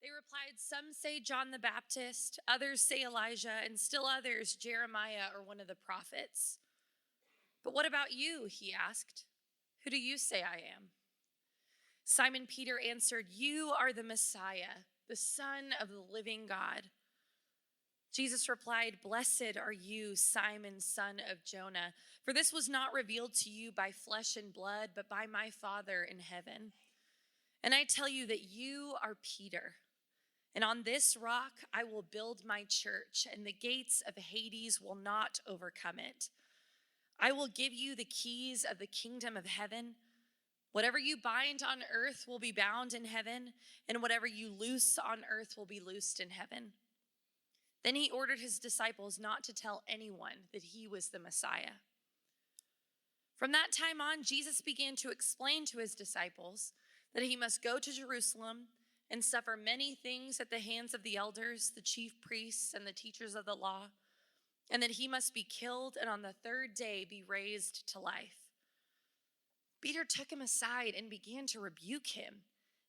They replied, "Some say John the Baptist, others say Elijah, and still others Jeremiah or one of the prophets." "But what about you?" he asked. "Who do you say I am?" Simon Peter answered, "You are the Messiah, the Son of the living God." Jesus replied, "Blessed are you, Simon, son of Jonah, for this was not revealed to you by flesh and blood, but by my Father in heaven. And I tell you that you are Peter, and on this rock I will build my church, and the gates of Hades will not overcome it. I will give you the keys of the kingdom of heaven. Whatever you bind on earth will be bound in heaven, and whatever you loose on earth will be loosed in heaven." Then he ordered his disciples not to tell anyone that he was the Messiah. From that time on, Jesus began to explain to his disciples that he must go to Jerusalem and suffer many things at the hands of the elders, the chief priests, and the teachers of the law, and that he must be killed and on the third day be raised to life. Peter took him aside and began to rebuke him.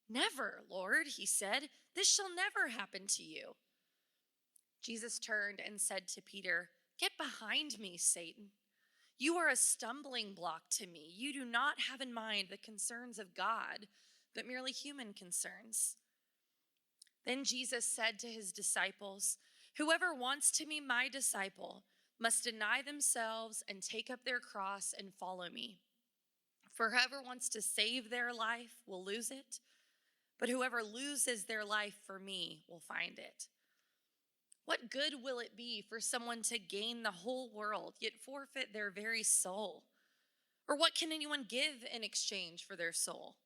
"Never, Lord," he said, "this shall never happen to you." Jesus turned and said to Peter, "Get behind me, Satan. You are a stumbling block to me. You do not have in mind the concerns of God, but merely human concerns." Then Jesus said to his disciples, "Whoever wants to be my disciple must deny themselves and take up their cross and follow me. For whoever wants to save their life will lose it, but whoever loses their life for me will find it. What good will it be for someone to gain the whole world, yet forfeit their very soul? Or what can anyone give in exchange for their soul?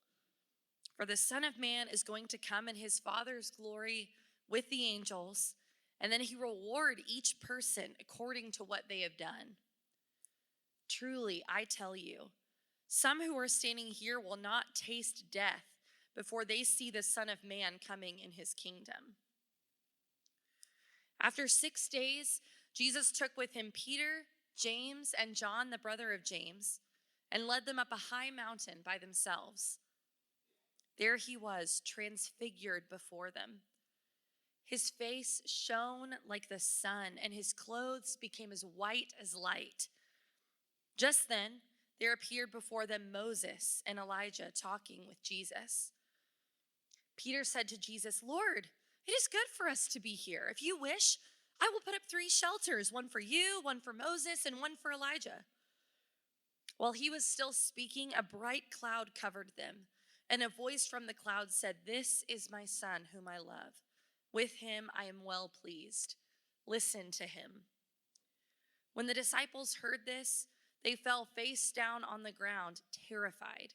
For the Son of Man is going to come in his Father's glory with the angels, and then he will reward each person according to what they have done. Truly, I tell you, some who are standing here will not taste death before they see the Son of Man coming in his kingdom." After 6 days, Jesus took with him Peter, James, and John, the brother of James, and led them up a high mountain by themselves. There he was, transfigured before them. His face shone like the sun, and his clothes became as white as light. Just then, there appeared before them Moses and Elijah talking with Jesus. Peter said to Jesus, "Lord, it is good for us to be here. If you wish, I will put up 3 shelters, one for you, one for Moses, and one for Elijah." While he was still speaking, a bright cloud covered them, and a voice from the cloud said, "This is my son whom I love. With him I am well pleased. Listen to him." When the disciples heard this, they fell face down on the ground, terrified.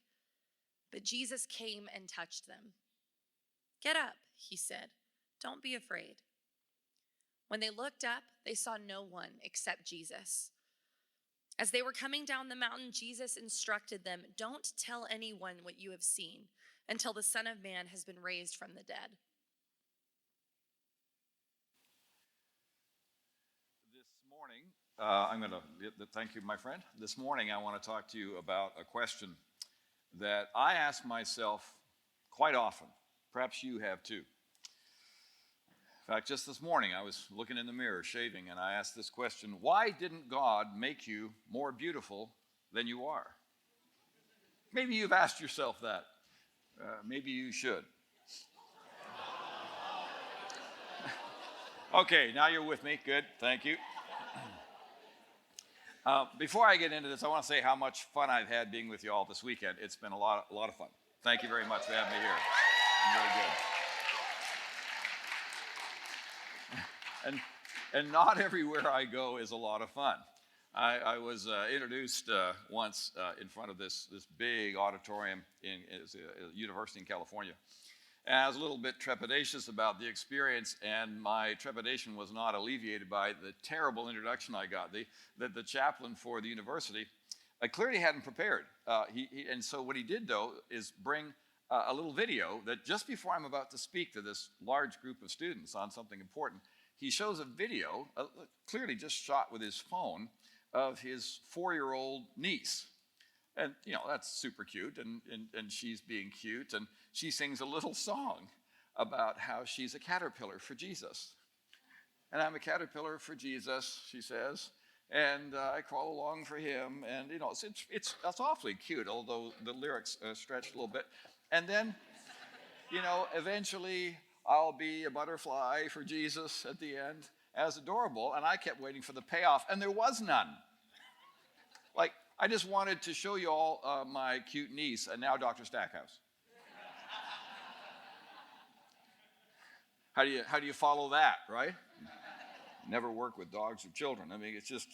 But Jesus came and touched them. "Get up," he said. "Don't be afraid." When they looked up, they saw no one except Jesus. As they were coming down the mountain, Jesus instructed them, "Don't tell anyone what you have seen until the Son of Man has been raised from the dead." This morning, thank you, my friend. This morning, I want to talk to you about a question that I ask myself quite often. Perhaps you have too. In fact, just this morning, I was looking in the mirror, shaving, and I asked this question: why didn't God make you more beautiful than you are? Maybe you've asked yourself that. Maybe you should. Okay, now you're with me. Good, thank you. Before I get into this, I want to say how much fun I've had being with you all this weekend. It's been a lot of fun. Thank you very much for having me here. Really good. And not everywhere I go is a lot of fun. I was introduced once in front of this big auditorium in a university in California. And I was a little bit trepidatious about the experience, and my trepidation was not alleviated by the terrible introduction I got. The chaplain for the university, I clearly hadn't prepared. And so what he did, though, is bring a little video that just before I'm about to speak to this large group of students on something important, he shows a video, clearly just shot with his phone, of his 4-year-old niece. And, that's super cute, and she's being cute, and she sings a little song. about how she's a caterpillar for Jesus. And I'm a caterpillar for Jesus, she says, and I crawl along for him. And, that's awfully cute, although the lyrics stretch a little bit. And then, eventually I'll be a butterfly for Jesus at the end, as adorable. And I kept waiting for the payoff, and there was none. Like, I just wanted to show you all my cute niece, and now Dr. Stackhouse. How do you follow that, right? Never work with dogs or children. I mean, it's just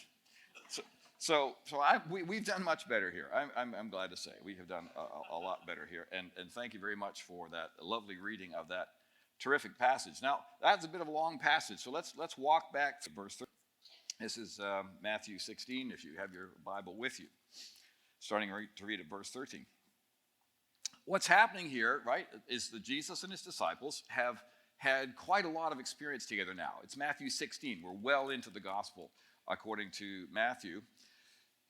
we've done much better here. I'm glad to say we have done a lot better here, and thank you very much for that lovely reading of that terrific passage. Now that's a bit of a long passage, so let's walk back to verse 13. This is Matthew 16. If you have your Bible with you, starting to read at verse 13. What's happening here, right, is that Jesus and his disciples have had quite a lot of experience together now. It's Matthew 16. We're well into the gospel according to Matthew.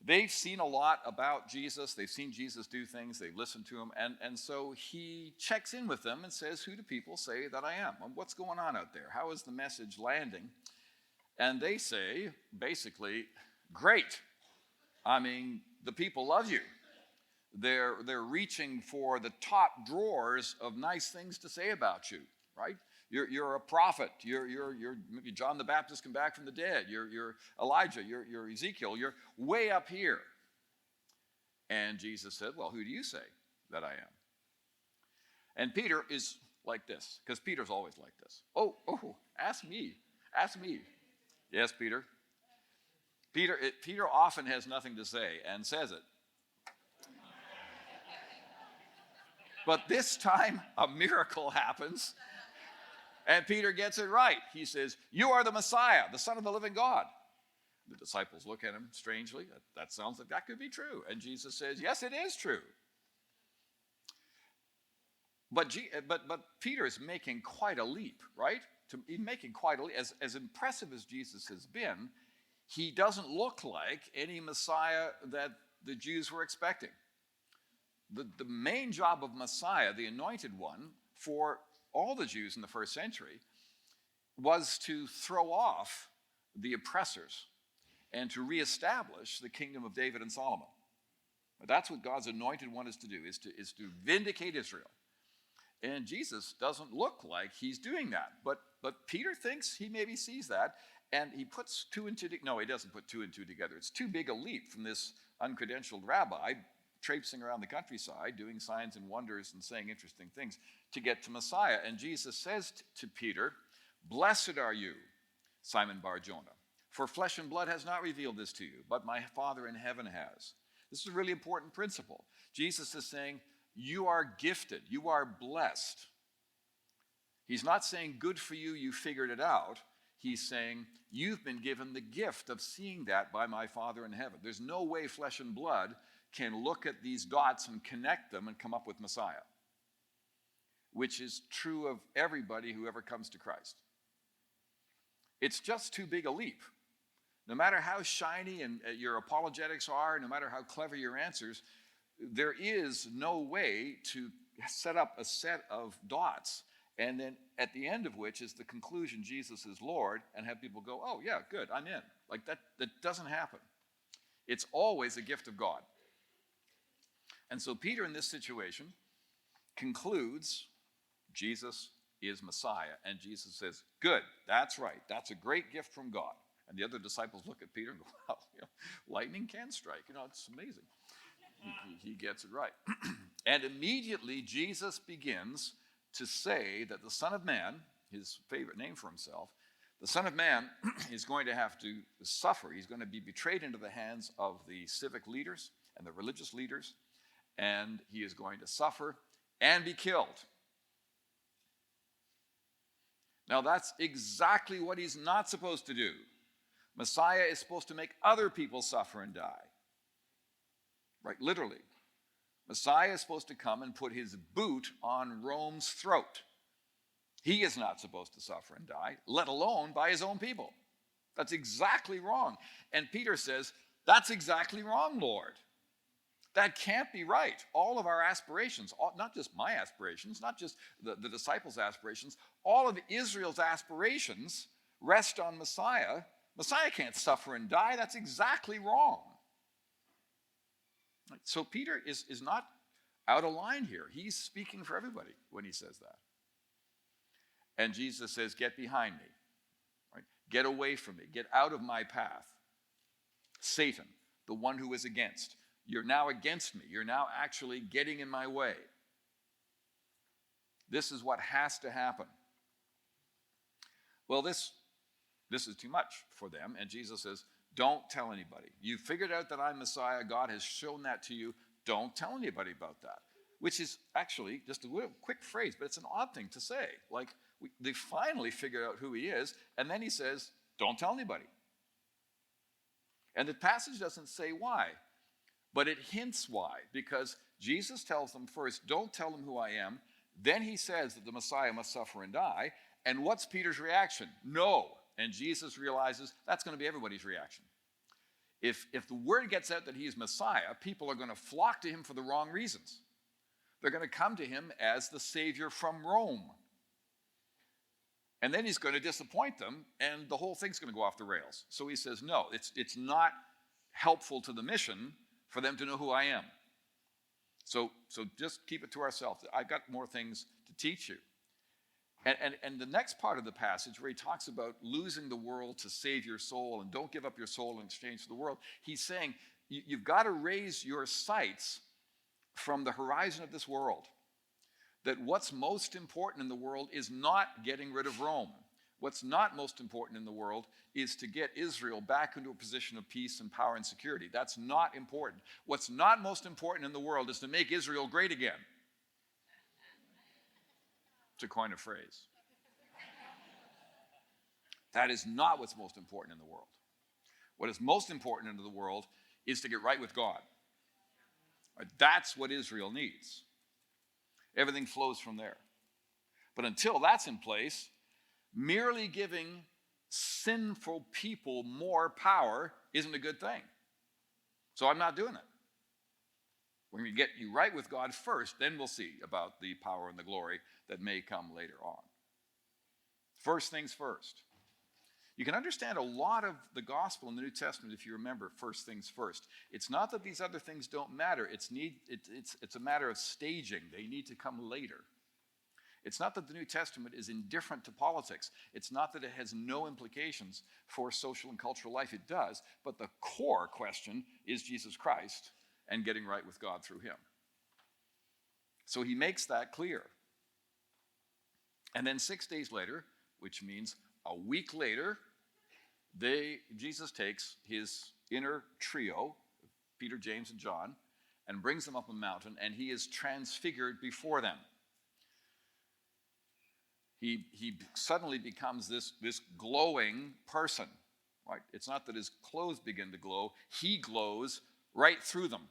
They've seen a lot about Jesus. They've seen Jesus do things. They've listened to him. And so he checks in with them and says, who do people say that I am? What's going on out there? How is the message landing? And they say, basically, great. I mean, the people love you. They're reaching for the top drawers of nice things to say about you, right? You're a prophet. You're maybe John the Baptist come back from the dead. You're Elijah. You're Ezekiel. You're way up here. And Jesus said, well, who do you say that I am? And Peter is like this, because Peter's always like this. Oh, ask me. Ask me. Yes, Peter. Peter often has nothing to say and says it. But this time, a miracle happens. And Peter gets it right. He says, you are the Messiah, the Son of the living God. The disciples look at him strangely. That sounds like that could be true. And Jesus says, yes, it is true. But Peter is making quite a leap, right? He's making quite a leap. As impressive as Jesus has been, he doesn't look like any Messiah that the Jews were expecting. The main job of Messiah, the anointed one, for all the Jews in the first century, was to throw off the oppressors and to reestablish the kingdom of David and Solomon. That's what God's anointed one is to do, is to vindicate Israel. And Jesus doesn't look like he's doing that. But Peter thinks he maybe sees that, and he puts two and two together. No, he doesn't put two and two together. It's too big a leap from this uncredentialed rabbi traipsing around the countryside, doing signs and wonders and saying interesting things to get to Messiah. And Jesus says to Peter, blessed are you, Simon Bar-Jonah, for flesh and blood has not revealed this to you, but my Father in heaven has. This is a really important principle. Jesus is saying, you are gifted, you are blessed. He's not saying, good for you, you figured it out. He's saying, you've been given the gift of seeing that by my Father in heaven. There's no way flesh and blood can look at these dots and connect them and come up with Messiah, which is true of everybody who ever comes to Christ. It's just too big a leap. No matter how shiny and your apologetics are, no matter how clever your answers, there is no way to set up a set of dots, and then at the end of which is the conclusion, Jesus is Lord, and have people go, oh yeah, good, I'm in. Like that doesn't happen. It's always a gift of God. And so Peter in this situation concludes Jesus is Messiah. And Jesus says, good, that's right. That's a great gift from God. And the other disciples look at Peter and go, well, lightning can strike. It's amazing. He gets it right. And immediately Jesus begins to say that the Son of Man, his favorite name for himself, the Son of Man is going to have to suffer. He's going to be betrayed into the hands of the civic leaders and the religious leaders, and he is going to suffer and be killed. Now that's exactly what he's not supposed to do. Messiah is supposed to make other people suffer and die. Right, literally. Messiah is supposed to come and put his boot on Rome's throat. He is not supposed to suffer and die, let alone by his own people. That's exactly wrong. And Peter says, that's exactly wrong, Lord. That can't be right. All of our aspirations, not just my aspirations, not just the disciples' aspirations, all of Israel's aspirations rest on Messiah. Messiah can't suffer and die. That's exactly wrong. So Peter is not out of line here. He's speaking for everybody when he says that. And Jesus says, get behind me. Right? Get away from me. Get out of my path. Satan, the one who is against. You're now against me. You're now actually getting in my way. This is what has to happen. Well, this is too much for them. And Jesus says, don't tell anybody. You figured out that I'm Messiah. God has shown that to you. Don't tell anybody about that. Which is actually just a little quick phrase, but it's an odd thing to say. Like, they finally figured out who he is, and then he says, don't tell anybody. And the passage doesn't say why, but it hints why, because Jesus tells them first, don't tell them who I am. Then he says that the Messiah must suffer and die. And what's Peter's reaction? No. And Jesus realizes that's going to be everybody's reaction. If the word gets out that he's Messiah, people are going to flock to him for the wrong reasons. They're going to come to him as the Savior from Rome. And then he's going to disappoint them, and the whole thing's going to go off the rails. So he says, no, it's not helpful to the mission for them to know who I am. So just keep it to ourselves. I've got more things to teach you. And the next part of the passage where he talks about losing the world to save your soul and don't give up your soul in exchange for the world, he's saying you've got to raise your sights from the horizon of this world. That what's most important in the world is not getting rid of Rome. What's not most important in the world is to get Israel back into a position of peace and power and security. That's not important. What's not most important in the world is to make Israel great again. To coin a phrase. That is not what's most important in the world. What is most important in the world is to get right with God. That's what Israel needs. Everything flows from there. But until that's in place, merely giving sinful people more power isn't a good thing. So I'm not doing it. We're going to get you right with God first, then we'll see about the power and the glory that may come later on. First things first. You can understand a lot of the gospel in the New Testament if you remember first things first. It's not that these other things don't matter. It's a matter of staging. They need to come later. It's not that the New Testament is indifferent to politics. It's not that it has no implications for social and cultural life. It does. But the core question is Jesus Christ and getting right with God through him. So he makes that clear. And then 6 days later, which means a week later, Jesus takes his inner trio, Peter, James, and John, and brings them up a mountain, and he is transfigured before them. He suddenly becomes this glowing person. Right? It's not that his clothes begin to glow. He glows right through them.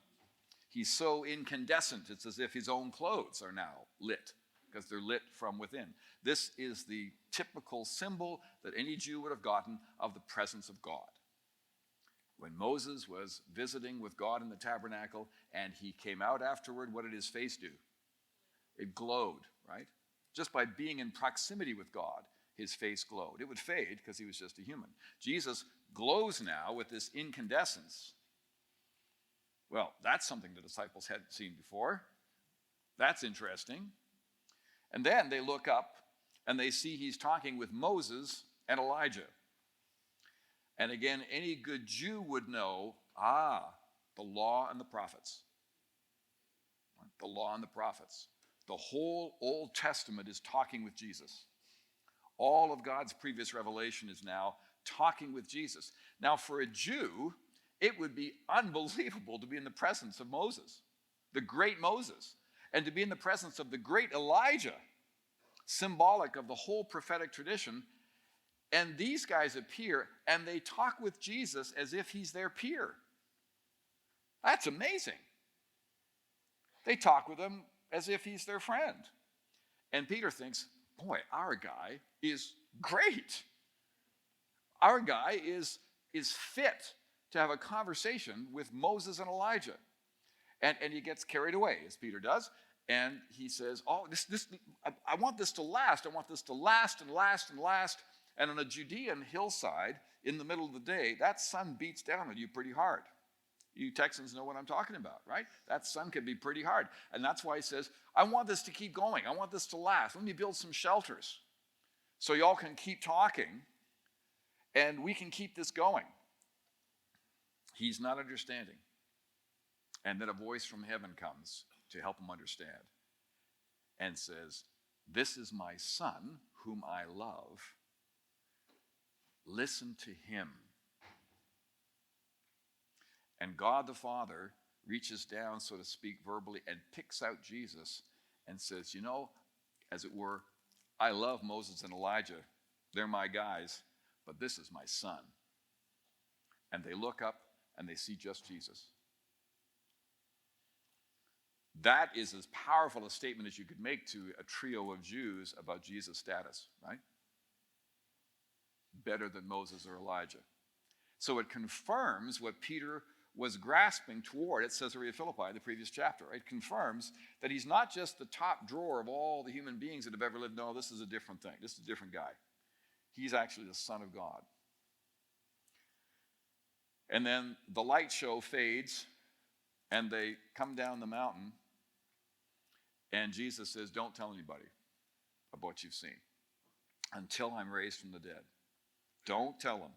He's so incandescent, it's as if his own clothes are now lit, because they're lit from within. This is the typical symbol that any Jew would have gotten of the presence of God. When Moses was visiting with God in the tabernacle and he came out afterward, what did his face do? It glowed, right? Just by being in proximity with God, his face glowed. It would fade because he was just a human. Jesus glows now with this incandescence. Well, that's something the disciples hadn't seen before. That's interesting. And then they look up and they see he's talking with Moses and Elijah. And again, any good Jew would know, the law and the prophets. The law and the prophets. The whole Old Testament is talking with Jesus. All of God's previous revelation is now talking with Jesus. Now, for a Jew, it would be unbelievable to be in the presence of Moses, the great Moses, and to be in the presence of the great Elijah, symbolic of the whole prophetic tradition. And these guys appear and they talk with Jesus as if he's their peer. That's amazing. They talk with him as if he's their friend. And Peter thinks, boy, our guy is great. Our guy is fit to have a conversation with Moses and Elijah. And he gets carried away, as Peter does. And he says, I want this to last. I want this to last and last and last. And on a Judean hillside in the middle of the day, that sun beats down on you pretty hard. You Texans know what I'm talking about, right? That sun can be pretty hard. And that's why he says, I want this to keep going. I want this to last. Let me build some shelters so y'all can keep talking and we can keep this going. He's not understanding. And then a voice from heaven comes to help him understand and says, this is my son whom I love. Listen to him. And God the Father reaches down, so to speak, verbally and picks out Jesus and says, as it were, I love Moses and Elijah. They're my guys, but this is my son. And they look up and they see just Jesus. That is as powerful a statement as you could make to a trio of Jews about Jesus' status, right? Better than Moses or Elijah. So it confirms what Peter was grasping toward at Caesarea Philippi, the previous chapter. It confirms that he's not just the top drawer of all the human beings that have ever lived. No, this is a different thing. This is a different guy. He's actually the Son of God. And then the light show fades, and they come down the mountain, and Jesus says, don't tell anybody about what you've seen until I'm raised from the dead. Don't tell them.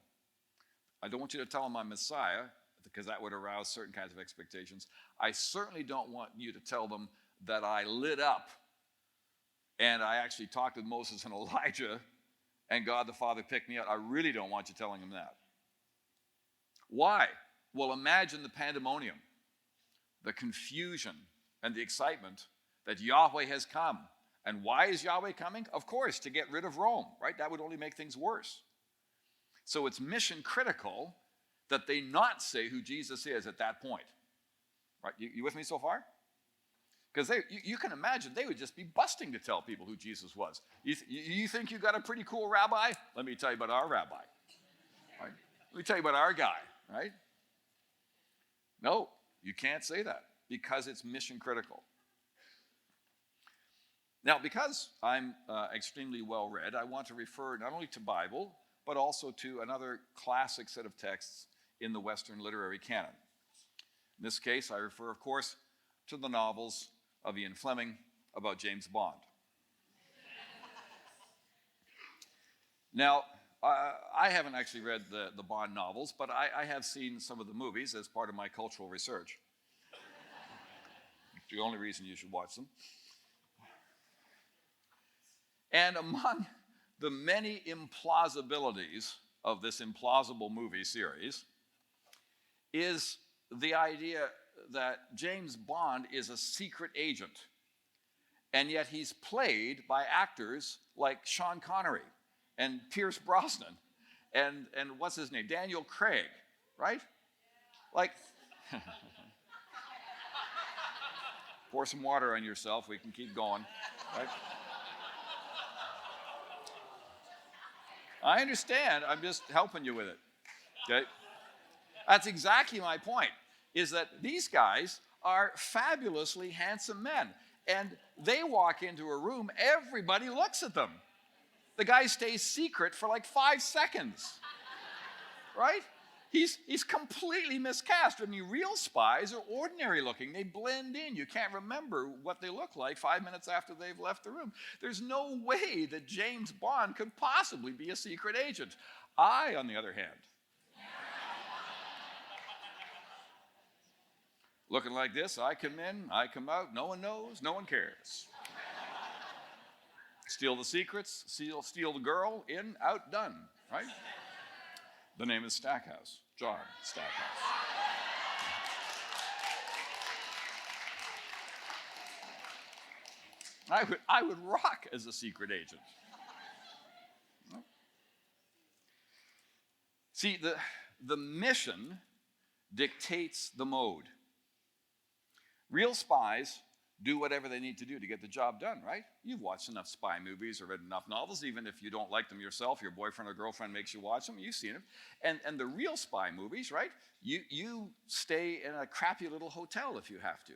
I don't want you to tell them I'm Messiah, because that would arouse certain kinds of expectations. I certainly don't want you to tell them that I lit up and I actually talked with Moses and Elijah and God the Father picked me up. I really don't want you telling them that. Why? Well, imagine the pandemonium, the confusion and the excitement that Yahweh has come. And why is Yahweh coming? Of course, to get rid of Rome, right? That would only make things worse. So it's mission critical that they not say who Jesus is at that point. Right? You with me so far? Because you can imagine they would just be busting to tell people who Jesus was. You think you got a pretty cool rabbi? Let me tell you about our rabbi. Right? Let me tell you about our guy. Right? No, you can't say that because it's mission critical. Now, because I'm extremely well read, I want to refer not only to Bible, but also to another classic set of texts in the Western literary canon. In this case, I refer, of course, to the novels of Ian Fleming about James Bond. Now, I haven't actually read the Bond novels, but I have seen some of the movies as part of my cultural research. It's the only reason you should watch them. And among the many implausibilities of this implausible movie series is the idea that James Bond is a secret agent, and yet he's played by actors like Sean Connery and Pierce Brosnan and what's his name, Daniel Craig, right? Like, pour some water on yourself, we can keep going, right? I understand, I'm just helping you with it, okay? That's exactly my point, is that these guys are fabulously handsome men. And they walk into a room, everybody looks at them. The guy stays secret for like 5 seconds, right? He's completely miscast. I mean, real spies are ordinary looking. They blend in. You can't remember what they look like 5 minutes after they've left the room. There's no way that James Bond could possibly be a secret agent. I, on the other hand, looking like this, I come in, I come out, no one knows, no one cares. Steal the secrets, steal the girl, in, out, done, right? The name is Stackhouse, John Stackhouse. I would rock as a secret agent. See, the mission dictates the mode. Real spies do whatever they need to do to get the job done, right? You've watched enough spy movies or read enough novels, even if you don't like them yourself, your boyfriend or girlfriend makes you watch them, you've seen them. And the real spy movies, right? You stay in a crappy little hotel if you have to.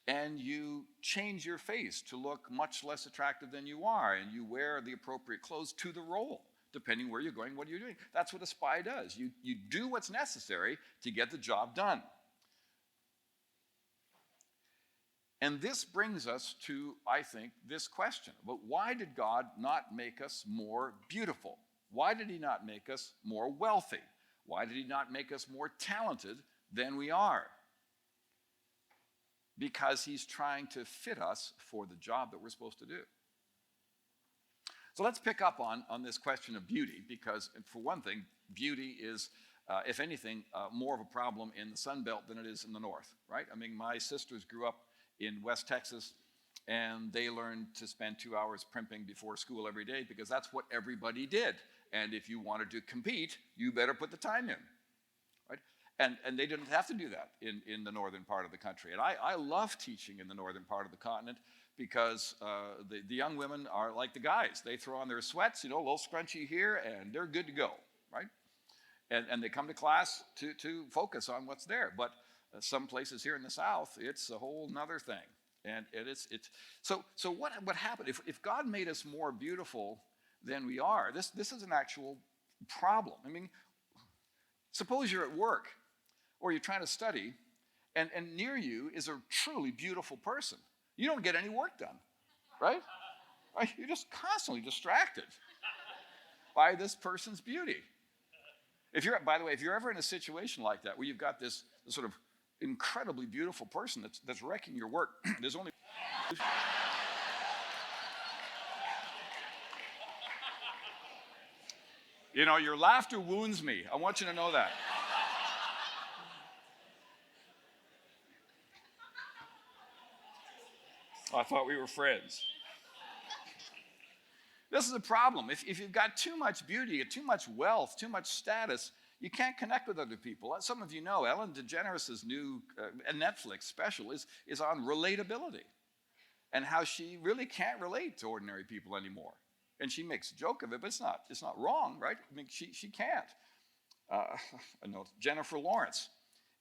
And you change your face to look much less attractive than you are, and you wear the appropriate clothes to the role, depending where you're going, what you're doing. That's what a spy does. You do what's necessary to get the job done. And this brings us to, I think, this question. But why did God not make us more beautiful? Why did he not make us more wealthy? Why did he not make us more talented than we are? Because he's trying to fit us for the job that we're supposed to do. So let's pick up on this question of beauty, because for one thing, beauty is, if anything, more of a problem in the Sun Belt than it is in the North, right? I mean, my sisters grew up in West Texas, and they learned to spend 2 hours primping before school every day because that's what everybody did. And if you wanted to compete, you better put the time in, right? And they didn't have to do that in the northern part of the country. And I love teaching in the northern part of the continent because the young women are like the guys. They throw on their sweats, a little scrunchy here, and they're good to go, right? And they come to class to focus on what's there. But some places here in the South, it's a whole nother thing. And so what happened? If God made us more beautiful than we are, this is an actual problem. I mean, suppose you're at work or you're trying to study, and near you is a truly beautiful person. You don't get any work done, right? Right? You're just constantly distracted by this person's beauty. By the way, if you're ever in a situation like that where you've got this sort of incredibly beautiful person that's wrecking your work, there's only your laughter wounds me. I want you to know that. I thought we were friends. This is a problem. If you've got too much beauty, too much wealth, too much status, you can't connect with other people. Some of you know Ellen DeGeneres' new Netflix special is on relatability and how she really can't relate to ordinary people anymore. And she makes a joke of it, but it's not wrong, right? I mean, she can't. I know Jennifer Lawrence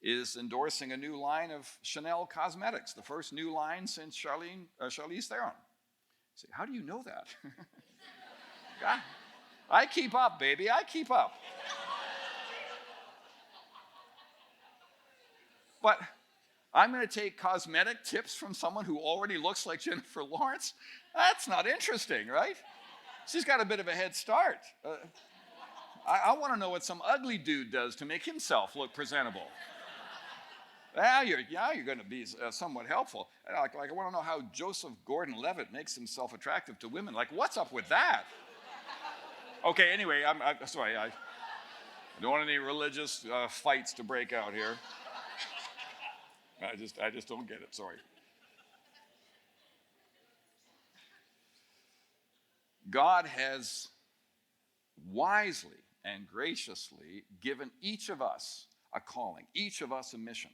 is endorsing a new line of Chanel cosmetics, the first new line since Charlize Theron. Say, how do you know that? God, I keep up, baby. I keep up. But I'm going to take cosmetic tips from someone who already looks like Jennifer Lawrence? That's not interesting, right? She's got a bit of a head start. I want to know what some ugly dude does to make himself look presentable. Now you're going to be somewhat helpful. Like I want to know how Joseph Gordon-Levitt makes himself attractive to women. Like, what's up with that? Okay, anyway, I'm sorry. I don't want any religious fights to break out here. I just don't get it. Sorry. God has wisely and graciously given each of us a calling, each of us a mission,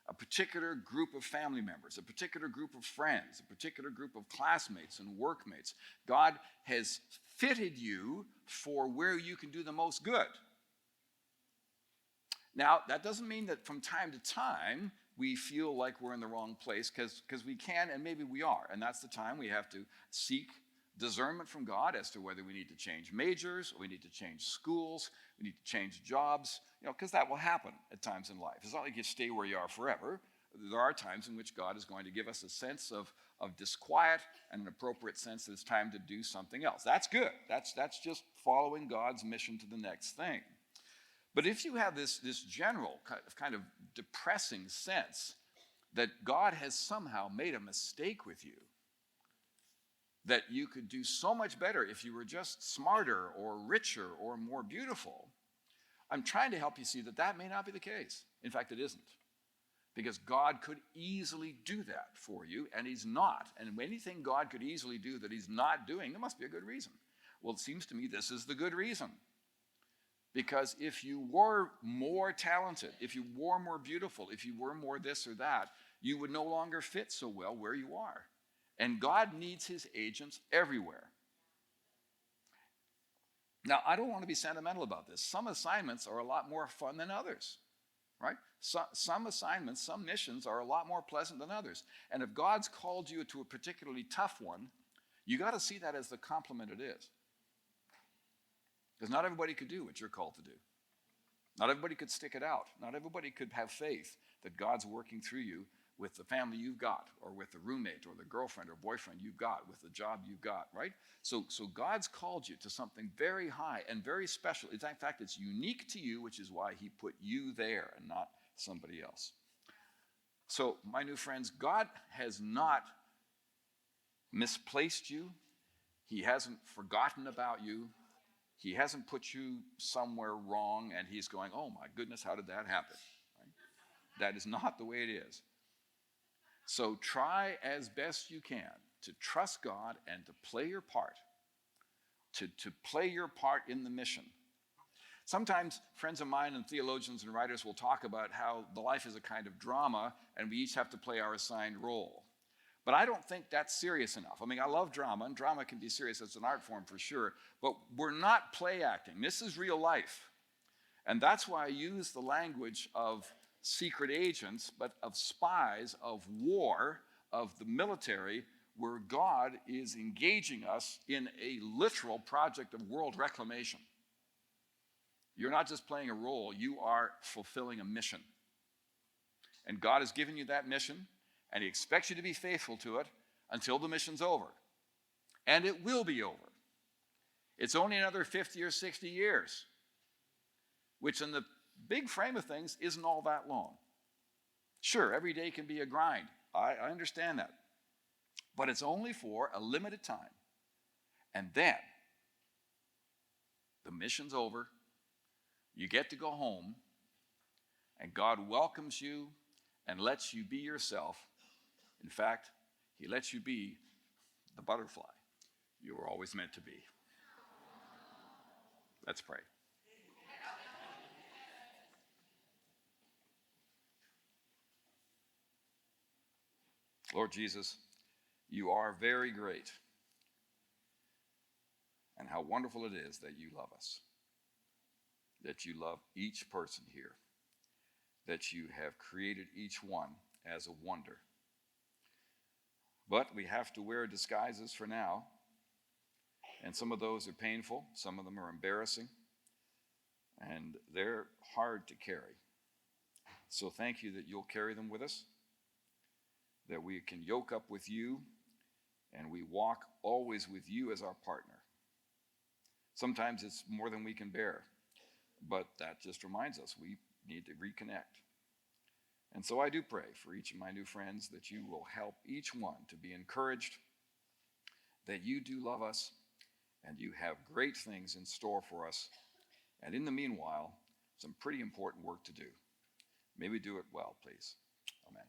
a particular group of family members, a particular group of friends, a particular group of classmates and workmates. God has fitted you for where you can do the most good. Now, that doesn't mean that from time to time we feel like we're in the wrong place, because we can, and maybe we are. And that's the time we have to seek discernment from God as to whether we need to change majors, or we need to change schools, we need to change jobs, because that will happen at times in life. It's not like you stay where you are forever. There are times in which God is going to give us a sense of disquiet and an appropriate sense that it's time to do something else. That's good. That's just following God's mission to the next thing. But if you have this general kind of depressing sense that God has somehow made a mistake with you, that you could do so much better if you were just smarter or richer or more beautiful, I'm trying to help you see that may not be the case. In fact, it isn't. Because God could easily do that for you, and he's not. And anything God could easily do that he's not doing, there must be a good reason. Well, it seems to me this is the good reason. Because if you were more talented, if you were more beautiful, if you were more this or that, you would no longer fit so well where you are. And God needs his agents everywhere. Now, I don't want to be sentimental about this. Some assignments are a lot more fun than others, right? Some assignments, some missions are a lot more pleasant than others. And if God's called you to a particularly tough one, you got to see that as the compliment it is. Because not everybody could do what you're called to do. Not everybody could stick it out. Not everybody could have faith that God's working through you with the family you've got, or with the roommate, or the girlfriend or boyfriend you've got, with the job you've got, right? So God's called you to something very high and very special. In fact, it's unique to you, which is why he put you there and not somebody else. So, my new friends, God has not misplaced you. He hasn't forgotten about you. He hasn't put you somewhere wrong and he's going, oh my goodness, how did that happen? Right? That is not the way it is. So try as best you can to trust God and to play your part, to play your part in the mission. Sometimes friends of mine and theologians and writers will talk about how the life is a kind of drama and we each have to play our assigned role. But I don't think that's serious enough. I mean, I love drama, and drama can be serious. It's an art form for sure. But we're not play acting. This is real life. And that's why I use the language of secret agents, but of spies, of war, of the military, where God is engaging us in a literal project of world reclamation. You're not just playing a role, you are fulfilling a mission. And God has given you that mission, and he expects you to be faithful to it until the mission's over. And it will be over. It's only another 50 or 60 years, which in the big frame of things isn't all that long. Sure, every day can be a grind. I understand that. But it's only for a limited time. And then the mission's over. You get to go home, and God welcomes you and lets you be yourself. In fact, he lets you be the butterfly you were always meant to be. Let's pray. Lord Jesus, you are very great. And how wonderful it is that you love us, that you love each person here, that you have created each one as a wonder. But we have to wear disguises for now, and some of those are painful, some of them are embarrassing, and they're hard to carry. So thank you that you'll carry them with us, that we can yoke up with you, and we walk always with you as our partner. Sometimes it's more than we can bear, but that just reminds us we need to reconnect. And so I do pray for each of my new friends that you will help each one to be encouraged, that you do love us, and you have great things in store for us. And in the meanwhile, some pretty important work to do. May we do it well, please. Amen.